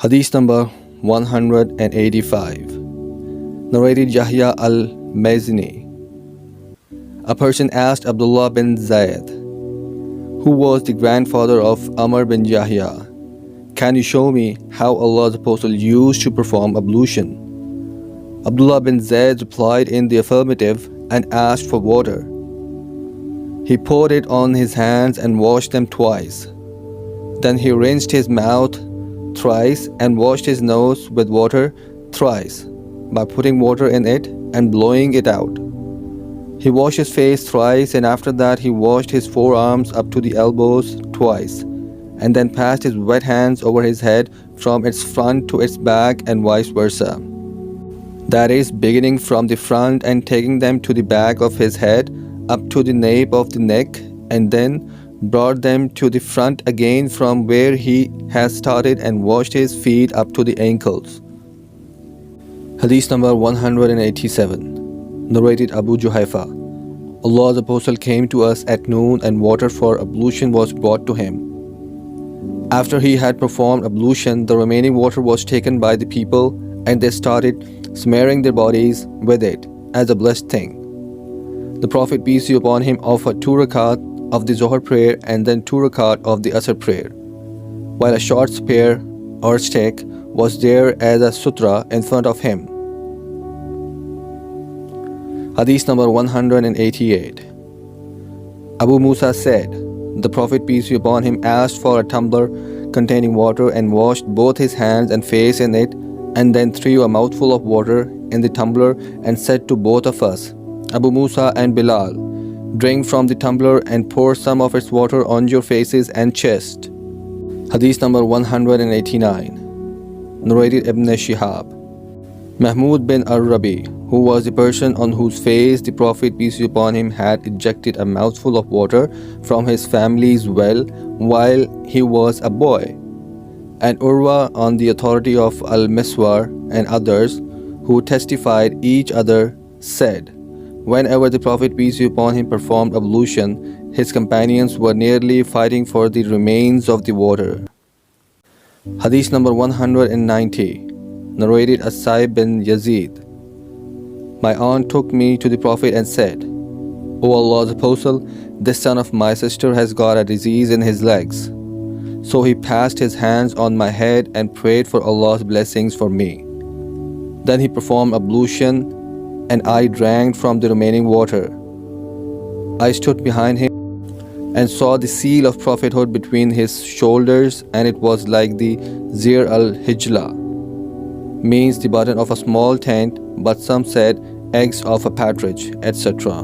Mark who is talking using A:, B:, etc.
A: Hadith number 185. Narrated Yahya al-Mazini. A person asked Abdullāh bin Zayd, who was the grandfather of Amr bin Yahya, "Can you show me how Allah's Apostle used to perform ablution?" Abdullāh bin Zayd replied in the affirmative and asked for water. He poured it on his hands and washed them twice. Then he rinsed his mouth thrice and washed his nose with water thrice by putting water in it and blowing it out. He washed his face thrice, and after that he washed his forearms up to the elbows twice, and then passed his wet hands over his head from its front to its back and vice versa. That is, beginning from the front and taking them to the back of his head up to the nape of the neck, and then brought them to the front again from where he has started and washed his feet up to the ankles. Hadith number 187. Narrated Abu Juhayfa. Allah's Apostle came to us at noon and water for ablution was brought to him. After he had performed ablution, the remaining water was taken by the people and they started smearing their bodies with it as a blessed thing. The Prophet peace be upon him offered 2 rakat of the Zohar prayer and then 2 rakat of the Asr prayer, while a short spear or stick was there as a sutra in front of him. Hadith number 188. Abu Musa said, the Prophet peace be upon him asked for a tumbler containing water and washed both his hands and face in it, and then threw a mouthful of water in the tumbler and said to both of us, Abu Musa and Bilal, drink from the tumbler and pour some of its water on your faces and chest. Hadith number 189. Narrated Ibn Shihab. Mahmud bin Ar-Rabi, who was the person on whose face the Prophet peace be upon him had ejected a mouthful of water from his family's well while he was a boy, and Urwa on the authority of Al-Miswar and others who testified each other said, whenever the Prophet peace be upon him performed ablution, his companions were nearly fighting for the remains of the water. Hadith number 190. Narrated Asai bin Yazid. My aunt took me to the Prophet and said, O Allah's Apostle, this son of my sister has got a disease in his legs. So he passed his hands on my head and prayed for Allah's blessings for me. Then he performed ablution and I drank from the remaining water. I stood behind him and saw the seal of prophethood between his shoulders, and it was like the Zir al-Hijla, means the button of a small tent, but some said eggs of a partridge, etc.